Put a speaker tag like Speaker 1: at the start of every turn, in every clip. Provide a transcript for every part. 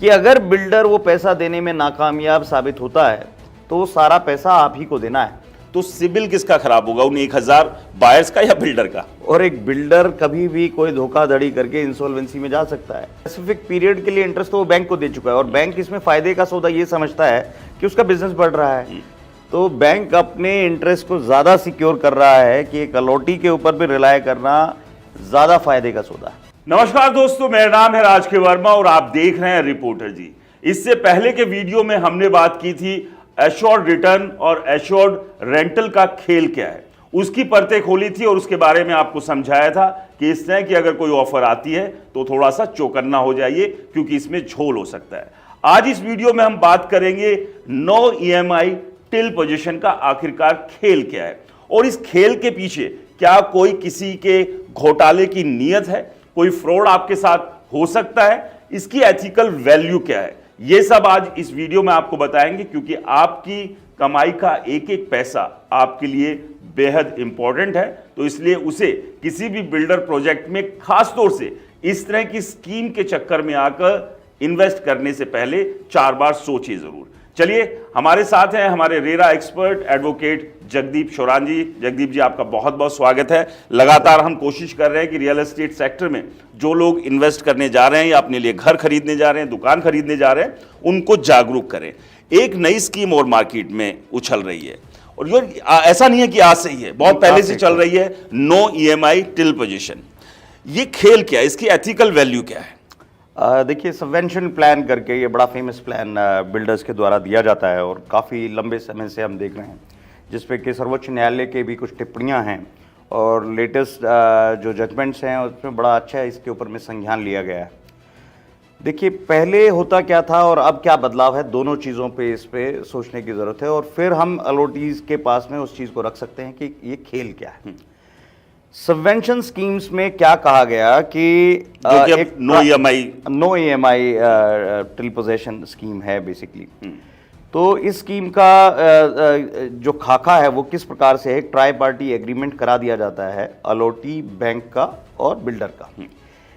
Speaker 1: कि अगर बिल्डर वो पैसा देने में नाकामयाब साबित होता है तो वो सारा पैसा आप ही को देना है।
Speaker 2: तो सिबिल किसका खराब होगा, उन 1000 बायर्स का या बिल्डर का?
Speaker 1: और एक बिल्डर कभी भी कोई धोखाधड़ी करके इंसॉल्वेंसी में जा सकता है। स्पेसिफिक पीरियड के लिए इंटरेस्ट तो वो बैंक को दे चुका है और बैंक इसमें फायदे का सौदा ये समझता है कि उसका बिजनेस बढ़ रहा है, तो बैंक अपने इंटरेस्ट को ज्यादा सिक्योर कर रहा है कि एक अलॉटी के ऊपर भी रिलाय करना ज्यादा फायदे का सौदा है।
Speaker 2: नमस्कार दोस्तों, मेरा नाम है राज के वर्मा और आप देख रहे हैं रिपोर्टर जी। इससे पहले के वीडियो में हमने बात की थी एश्योर्ड रिटर्न और एश्योर्ड रेंटल का खेल क्या है, उसकी परतें खोली थी और उसके बारे में आपको समझाया था कि इस तरह की अगर कोई ऑफर आती है तो थोड़ा सा चौकन्ना हो जाइए क्योंकि इसमें झोल हो सकता है। आज इस वीडियो में हम बात करेंगे नो ईएमआई टिल पोजीशन का आखिरकार खेल क्या है और इस खेल के पीछे क्या कोई किसी के घोटाले की नीयत है, कोई फ्रॉड आपके साथ हो सकता है, इसकी एथिकल वैल्यू क्या है, ये सब आज इस वीडियो में आपको बताएंगे क्योंकि आपकी कमाई का एक एक पैसा आपके लिए बेहद इंपॉर्टेंट है। तो इसलिए उसे किसी भी बिल्डर प्रोजेक्ट में खास तौर से इस तरह की स्कीम के चक्कर में आकर इन्वेस्ट करने से पहले 4 बार सोचिए जरूर। चलिए, हमारे साथ हैं हमारे RERA expert advocate Jagdeep Shoran ji. Jagdeep ji, आपका बहुत बहुत स्वागत है। लगातार हम कोशिश कर रहे हैं कि रियल एस्टेट सेक्टर में जो लोग इन्वेस्ट करने जा रहे हैं या अपने लिए घर खरीदने जा रहे हैं, दुकान खरीदने जा रहे हैं, उनको जागरूक करें। एक नई स्कीम और मार्केट में उछल रही है और ये ऐसा नहीं है कि आज से ही है, बहुत पहले से चल रही है, नो ईएमआई टिल पोजीशन। ये खेल क्या है, इसकी एथिकल वैल्यू क्या है?
Speaker 1: देखिए, सबवेंशन प्लान करके ये बड़ा फेमस प्लान बिल्डर्स के द्वारा दिया जाता है और काफ़ी लंबे समय से हम देख रहे हैं, जिसपे कि सर्वोच्च न्यायालय के भी कुछ टिप्पणियां हैं और लेटेस्ट जो जजमेंट्स हैं उसमें बड़ा अच्छा इसके ऊपर में संज्ञान लिया गया है। देखिए, पहले होता क्या था और अब क्या बदलाव है, दोनों चीज़ों पे इस पे सोचने की ज़रूरत है और फिर हम अलॉटीज़ के पास में उस चीज़ को रख सकते हैं कि ये खेल क्या है। सबवेंशन स्कीम्स में क्या कहा गया कि
Speaker 2: एक no EMI
Speaker 1: till possession scheme है बेसिकली। तो इस स्कीम का जो खाका है वो किस प्रकार से है, एक ट्राई पार्टी एग्रीमेंट करा दिया जाता है अलॉटी, बैंक का और बिल्डर का।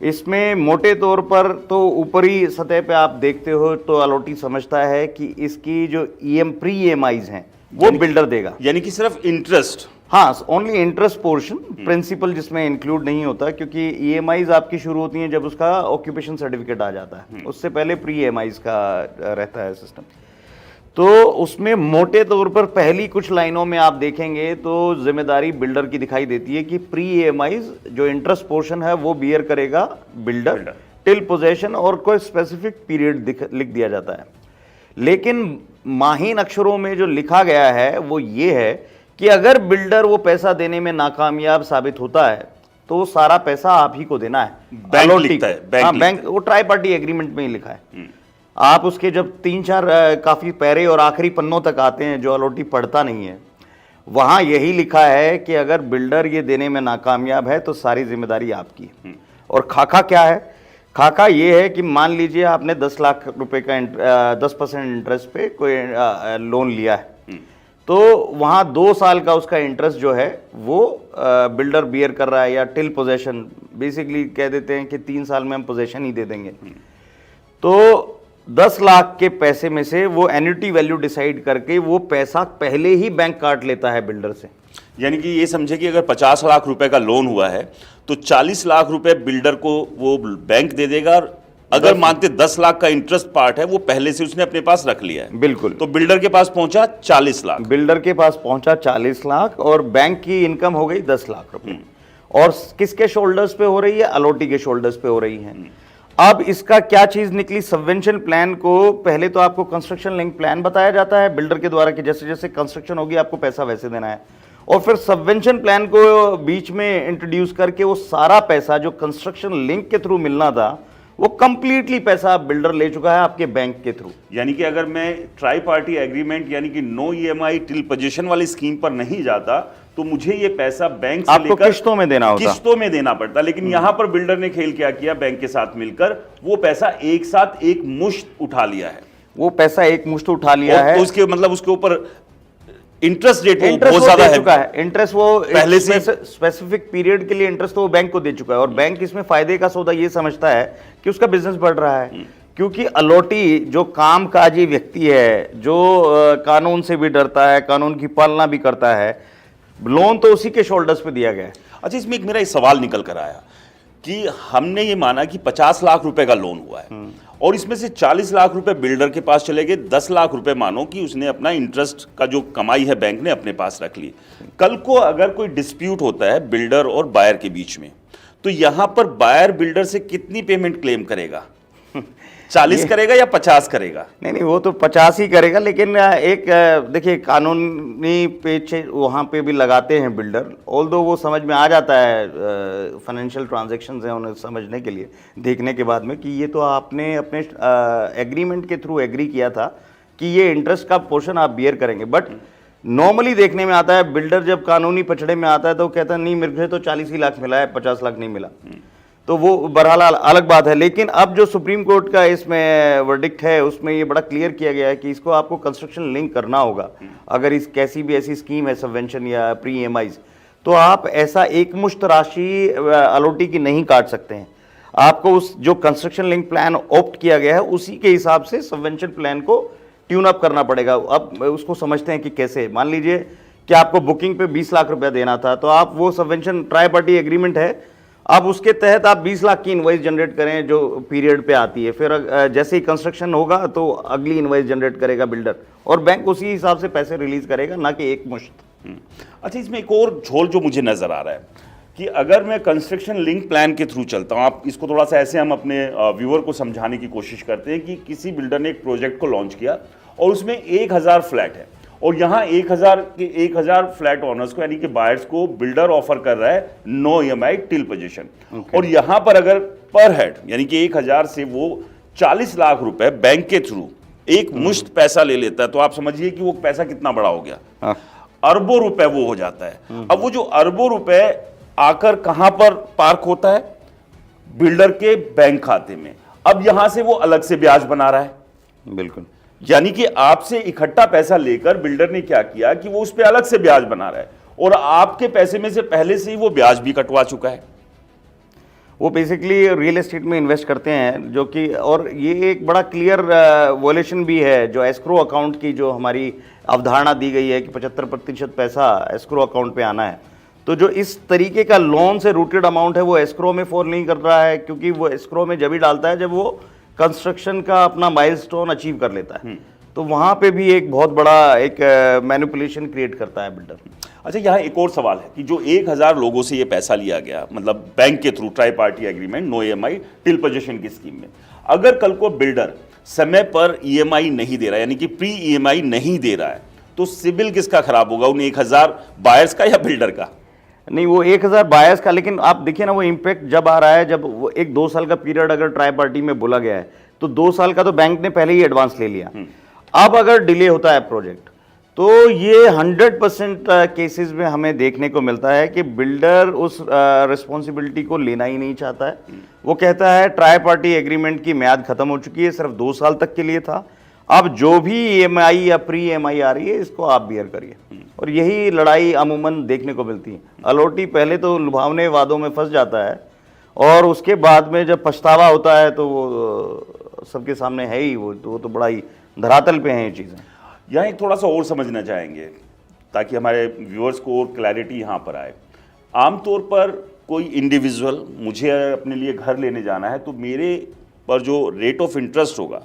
Speaker 1: इसमें मोटे तौर पर तो ऊपरी सतह पे आप देखते हो तो अलॉटी समझता है कि इसकी जो प्री ईएमआईज हैं वो बिल्डर देगा,
Speaker 2: यानी कि सिर्फ इंटरेस्ट।
Speaker 1: हाँ, ओनली इंटरेस्ट पोर्शन, प्रिंसिपल जिसमें इंक्लूड नहीं होता क्योंकि ईएमआईज आपकी शुरू होती हैं जब उसका ऑक्यूपेशन सर्टिफिकेट आ जाता है, उससे पहले प्री ईएमआईज का रहता है सिस्टम। तो उसमें मोटे तौर पर पहली कुछ लाइनों में आप देखेंगे तो जिम्मेदारी बिल्डर की दिखाई देती है कि प्री ईएमआईज जो इंटरेस्ट पोर्शन है वो बियर करेगा बिल्डर टिल पोजेशन और कोई स्पेसिफिक पीरियड लिख दिया जाता है। लेकिन माहीन अक्षरों में जो लिखा गया है वो ये है कि अगर बिल्डर वो पैसा देने में नाकामयाब साबित होता है तो वो सारा पैसा आप ही को देना है।
Speaker 2: बैंक लिखता है,
Speaker 1: बैंक वो ट्राई पार्टी एग्रीमेंट में ही लिखा है। आप उसके जब 3-4 काफी पैरे और आखिरी पन्नों तक आते हैं जो अलॉटी पढ़ता नहीं है, वहां यही लिखा है कि अगर बिल्डर ये देने में नाकामयाब है तो सारी जिम्मेदारी आपकी है। और खाका क्या है? खाका ये है कि मान लीजिए आपने 10 लाख रुपए का 10% इंटरेस्ट पे कोई लोन लिया है, तो वहाँ 2 साल का उसका इंटरेस्ट जो है वो बिल्डर बियर कर रहा है या टिल पोजेशन, बेसिकली कह देते हैं कि 3 साल में हम पोजेशन ही दे देंगे। तो 10 लाख के पैसे में से वो एन्युटी वैल्यू डिसाइड करके वो पैसा पहले ही बैंक काट लेता है बिल्डर से।
Speaker 2: यानी कि ये समझे कि अगर 50 लाख रुपए का लोन हुआ है तो 40 लाख रुपए बिल्डर को वो बैंक दे देगा और अगर मानते 10 लाख का इंटरेस्ट पार्ट है वो पहले से उसने अपने पास रख लिया है।
Speaker 1: बिल्कुल।
Speaker 2: तो बिल्डर के पास पहुंचा 40 लाख,
Speaker 1: बिल्डर के पास पहुंचा 40 लाख और बैंक की इनकम हो गई 10 लाख रुपए। और किसके शोल्डर्स पे हो रही है? अलॉटी के शोल्डर्स पे हो रही है। अब इसका क्या चीज निकली? सबवेंशन प्लान को पहले तो आपको कंस्ट्रक्शन लिंक प्लान बताया जाता है बिल्डर के द्वारा कि जैसे जैसे कंस्ट्रक्शन होगी आपको पैसा वैसे देना है, और फिर सबवेंशन प्लान को बीच में इंट्रोड्यूस करके वो सारा पैसा जो कंस्ट्रक्शन लिंक के थ्रू मिलना था वो कंप्लीटली पैसा बिल्डर ले चुका है आपके बैंक के थ्रू।
Speaker 2: यानी कि अगर मैं ट्राई पार्टी एग्रीमेंट यानी कि नो ईएमआई टिल पोजीशन वाली स्कीम पर नहीं जाता तो मुझे ये पैसा बैंक से
Speaker 1: आपको किस्तों में देना होता,
Speaker 2: किस्तों में देना पड़ता। लेकिन यहां पर बिल्डर ने खेल क्या किया, बैंक के साथ मिलकर वो पैसा एक साथ एक मुश्त उठा लिया है।
Speaker 1: वो पैसा एक मुश्त उठा लिया है
Speaker 2: तो उसके मतलब उसके ऊपर इंटरेस्ट रेट
Speaker 1: बहुत ज्यादा है। इंटरेस्ट वो
Speaker 2: पहले से
Speaker 1: स्पेसिफिक पीरियड के लिए इंटरेस्ट तो वो बैंक को दे चुका है और बैंक इसमें फायदे का सौदा ये समझता है कि उसका बिजनेस बढ़ रहा है, क्योंकि अलोटी जो कामकाजी व्यक्ति है, जो कानून से भी डरता है, कानून की पालना भी करता है, लोन तो उसी के शोल्डर्स पे दिया गया है।
Speaker 2: अच्छा, इसमें एक मेरा एक सवाल निकल कर आया कि हमने ये माना कि 50 लाख रुपए का लोन हुआ है और इसमें से 40 लाख रुपए बिल्डर के पास चले गए, 10 लाख रुपए मानो कि उसने अपना इंटरेस्ट का जो कमाई है बैंक ने अपने पास रख ली। कल को अगर कोई डिस्प्यूट होता है बिल्डर और बायर के बीच में, तो यहां पर बायर बिल्डर से कितनी पेमेंट क्लेम करेगा? 40 करेगा या 50 करेगा?
Speaker 1: नहीं, वो तो 50 ही करेगा, लेकिन एक देखिए कानूनी पेच वहाँ पे भी लगाते हैं बिल्डर, ऑल्दो वो समझ में आ जाता है, फाइनेंशियल ट्रांजैक्शंस हैं उन्हें समझने के लिए, देखने के बाद में कि ये तो आपने अपने एग्रीमेंट के थ्रू एग्री किया था कि ये इंटरेस्ट का पोर्शन आप बियर करेंगे। बट नॉर्मली देखने में आता है बिल्डर जब कानूनी पचड़े में आता है तो कहता है नहीं मेरे को तो 40 ही लाख मिला है, 50 लाख नहीं मिला। तो वो बहरहाल अलग बात है। लेकिन अब जो सुप्रीम कोर्ट का इसमें वर्डिक्ट है उसमें ये बड़ा क्लियर किया गया है कि इसको आपको कंस्ट्रक्शन लिंक करना होगा। अगर इस कैसी भी ऐसी स्कीम है सबवेंशन या प्री EMIs, तो आप ऐसा एक मुश्त राशि अलोटी की नहीं काट सकते हैं। आपको उस जो कंस्ट्रक्शन लिंक प्लान ऑप्ट किया गया है उसी के हिसाब से सबवेंशन प्लान को ट्यून अप करना पड़ेगा। अब उसको समझते हैं कि कैसे, मान लीजिए कि आपको बुकिंग पे 20 लाख रुपया देना था, तो आप वो सबवेंशन ट्राई पार्टी एग्रीमेंट है, अब उसके तहत आप 20 लाख की इनवॉइस जनरेट करें जो पीरियड पे आती है, फिर जैसे ही कंस्ट्रक्शन होगा तो अगली इनवॉइस जनरेट करेगा बिल्डर और बैंक उसी हिसाब से पैसे रिलीज करेगा, ना कि एक मुश्त।
Speaker 2: अच्छा, इसमें एक और झोल जो मुझे नजर आ रहा है कि अगर मैं कंस्ट्रक्शन लिंक प्लान के थ्रू चलता हूं, आप इसको थोड़ा सा ऐसे हम अपने व्यूअर को समझाने की कोशिश करते हैं कि किसी बिल्डर ने एक प्रोजेक्ट को लॉन्च किया और उसमें 1000 फ्लैट है और यहाँ 1000 फ्लैट ओनर्स को यानी कि बायर्स को बिल्डर ऑफर कर रहा है नो EMI टिल पोजीशन। और यहाँ पर अगर पर हेड यानी कि 1000 से वो 40 लाख रुपए बैंक के थ्रू एक मुश्त पैसा ले लेता है, तो आप समझिए कि वो पैसा कितना बड़ा हो गया, अरबों रुपए वो हो जाता है। अब वो जो अरबों रुपए आकर कहां पर पार्क होता है? बिल्डर के बैंक खाते में। अब यहां से वो अलग से ब्याज बना रहा है।
Speaker 1: बिल्कुल,
Speaker 2: यानी कि आपसे इकट्ठा पैसा लेकर बिल्डर ने क्या किया कि वो उस पर अलग से ब्याज बना रहा है और आपके पैसे में से पहले से ही वो ब्याज भी कटवा चुका है।
Speaker 1: वो बेसिकली रियल एस्टेट में इन्वेस्ट करते हैं, जो कि और ये एक बड़ा क्लियर वॉलेशन भी है जो एस्क्रो अकाउंट की जो हमारी अवधारणा दी गई है कि 75% पैसा एस्क्रो अकाउंट पे आना है। तो जो इस तरीके का लोन से रूटेड अमाउंट है वो एस्क्रो में फॉल नहीं कर रहा है, क्योंकि वो एस्क्रो में जब ही डालता है जब वो कंस्ट्रक्शन का अपना माइलस्टोन अचीव कर लेता है। तो वहां पे भी एक बहुत बड़ा एक मैनिपुलेशन क्रिएट करता है बिल्डर।
Speaker 2: अच्छा, यहाँ एक और सवाल है कि जो 1000 लोगों से ये पैसा लिया गया, मतलब बैंक के through tri party agreement no EMI till possession की स्कीम में, अगर कल को बिल्डर समय पर EMI नहीं दे रहा है यानी कि प्री EMI नहीं दे रहा है, तो सिबिल किसका खराब होगा? उन 1000 बायर्स का या बिल्डर का?
Speaker 1: नहीं, वो 1000 बायर्स का, लेकिन आप देखिए ना वो इम्पैक्ट जब आ रहा है जब वो 1-2 साल का पीरियड अगर ट्राई पार्टी में बोला गया है तो 2 साल का तो बैंक ने पहले ही एडवांस ले लिया। अब अगर डिले होता है प्रोजेक्ट तो ये 100% केसेस में हमें देखने को मिलता है कि बिल्डर उस रिस्पॉन्सिबिलिटी को लेना ही नहीं चाहता है। वो कहता है ट्राई पार्टी एग्रीमेंट की म्याद खत्म हो चुकी है, सिर्फ 2 साल तक के लिए था, अब जो भी EMI या प्री EMI आ रही है इसको आप बियर करिए। और यही लड़ाई अमूमन देखने को मिलती है। अलोटी पहले तो लुभावने वादों में फंस जाता है और उसके बाद में जब पछतावा होता है तो वो सबके सामने है ही, वो तो बड़ा ही धरातल पे हैं ये चीज़ें।
Speaker 2: यहाँ एक थोड़ा सा और समझना चाहेंगे ताकि हमारे व्यूअर्स को और क्लैरिटी यहाँ पर आए। आमतौर पर कोई इंडिविजुअल मुझे अपने लिए घर लेने जाना है तो मेरे पर जो रेट ऑफ इंटरेस्ट होगा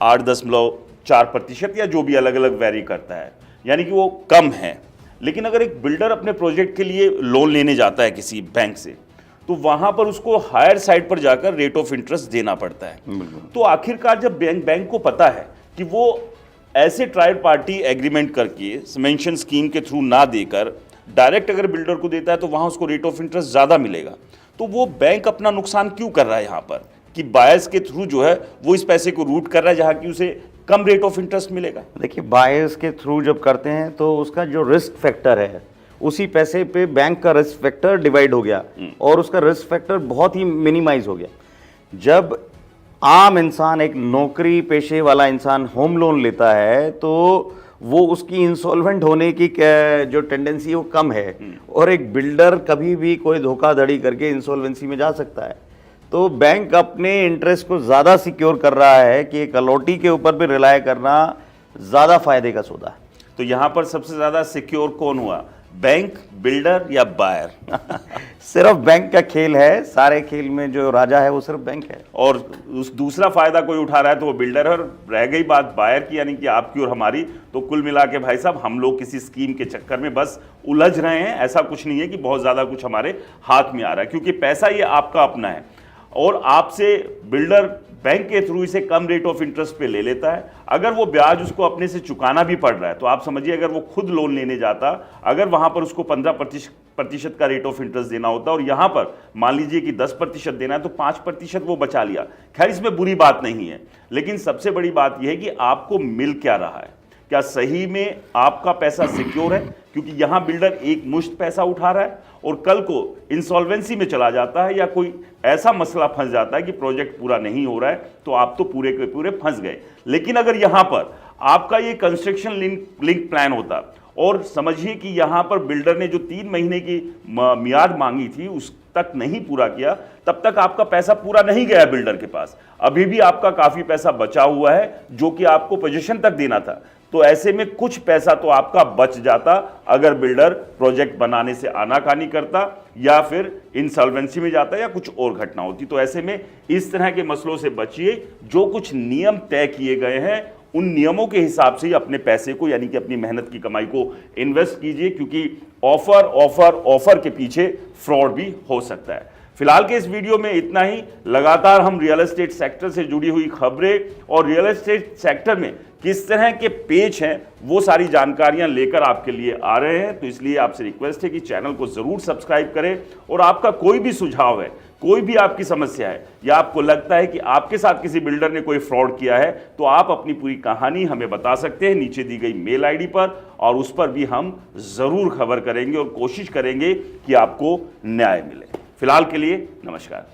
Speaker 2: 8.4% या जो भी अलग अलग वेरी करता है, यानी कि वो कम है। लेकिन अगर एक बिल्डर अपने प्रोजेक्ट के लिए लोन लेने जाता है किसी बैंक से तो वहां पर उसको हायर साइड पर जाकर रेट ऑफ इंटरेस्ट देना पड़ता है। तो आखिरकार जब बैंक को पता है कि वो ऐसे ट्राई पार्टी एग्रीमेंट करके मेंशन स्कीम के थ्रू ना देकर डायरेक्ट अगर बिल्डर को देता है तो वहां उसको रेट ऑफ इंटरेस्ट ज़्यादा मिलेगा, तो वो बैंक अपना नुकसान क्यों कर रहा है यहाँ पर कि बायर्स के थ्रू जो है वो इस पैसे को रूट कर रहा है जहाँ की उसे कम रेट ऑफ इंटरेस्ट मिलेगा? देखिए,
Speaker 1: बायर्स के थ्रू जब करते हैं तो उसका जो रिस्क फैक्टर है उसी पैसे पे बैंक का रिस्क फैक्टर डिवाइड हो गया और उसका रिस्क फैक्टर बहुत ही मिनिमाइज हो गया। जब आम इंसान, एक नौकरी पेशे वाला इंसान होम लोन लेता है तो वो उसकी इंसॉल्वेंट होने की जो टेंडेंसी है वो कम है और एक बिल्डर कभी भी कोई धोखाधड़ी करके इंसॉल्वेंसी में जा सकता है। तो बैंक अपने इंटरेस्ट को ज़्यादा सिक्योर कर रहा है कि एक अलॉटी के ऊपर भी रिलाय करना ज़्यादा फायदे का सौदा है।
Speaker 2: तो यहां पर सबसे ज्यादा सिक्योर कौन हुआ, बैंक, बिल्डर या बायर?
Speaker 1: सिर्फ बैंक का खेल है, सारे खेल में जो राजा है वो सिर्फ बैंक है।
Speaker 2: और उस दूसरा फायदा कोई उठा रहा है तो वो बिल्डर है। और रह गई बात बायर की, यानी कि आपकी और हमारी, तो कुल मिला के भाई साहब हम लोग किसी स्कीम के चक्कर में बस उलझ रहे हैं। ऐसा कुछ नहीं है कि बहुत ज्यादा कुछ हमारे हाथ में आ रहा है, क्योंकि पैसा ये आपका अपना है और आपसे बिल्डर बैंक के थ्रू इसे कम रेट ऑफ इंटरेस्ट पे ले लेता है। अगर वो ब्याज उसको अपने से चुकाना भी पड़ रहा है तो आप समझिए, अगर वो खुद लोन लेने जाता, अगर वहां पर उसको 15% का रेट ऑफ इंटरेस्ट देना होता और यहां पर मान लीजिए कि 10% देना है तो 5% वो बचा लिया। खैर, इसमें बुरी बात नहीं है, लेकिन सबसे बड़ी बात यह है कि आपको मिल क्या रहा है, क्या सही में आपका पैसा सिक्योर है? क्योंकि यहां बिल्डर एक मुश्त पैसा उठा रहा है और कल को इंसॉल्वेंसी में चला जाता है या कोई ऐसा मसला फंस जाता है कि प्रोजेक्ट पूरा नहीं हो रहा है तो आप तो पूरे के पूरे फंस गए। लेकिन अगर यहां पर आपका ये कंस्ट्रक्शन लिंक प्लान होता और समझिए कि यहां पर बिल्डर ने जो 3 महीने की मियाद मांगी थी उस तक नहीं पूरा किया, तब तक आपका पैसा पूरा नहीं गया बिल्डर के पास, अभी भी आपका काफी पैसा बचा हुआ है जो कि आपको पोजीशन तक देना था। तो ऐसे में कुछ पैसा तो आपका बच जाता अगर बिल्डर प्रोजेक्ट बनाने से आनाकानी करता या फिर इंसॉल्वेंसी में जाता या कुछ और घटना होती। तो ऐसे में इस तरह के मसलों से बचिए। जो कुछ नियम तय किए गए हैं उन नियमों के हिसाब से ही अपने पैसे को, यानी कि अपनी मेहनत की कमाई को इन्वेस्ट कीजिए, क्योंकि ऑफर के पीछे फ्रॉड भी हो सकता है। फिलहाल के इस वीडियो में इतना ही। लगातार हम रियल एस्टेट सेक्टर से जुड़ी हुई खबरें और रियल एस्टेट सेक्टर में किस तरह के पेच हैं वो सारी जानकारियां लेकर आपके लिए आ रहे हैं। तो इसलिए आपसे रिक्वेस्ट है कि चैनल को जरूर सब्सक्राइब करें और आपका कोई भी सुझाव है, कोई भी आपकी समस्या है या आपको लगता है कि आपके साथ किसी बिल्डर ने कोई फ्रॉड किया है तो आप अपनी पूरी कहानी हमें बता सकते हैं नीचे दी गई मेल आईडी पर, और उस पर भी हम जरूर खबर करेंगे और कोशिश करेंगे कि आपको न्याय मिले। फिलहाल के लिए नमस्कार।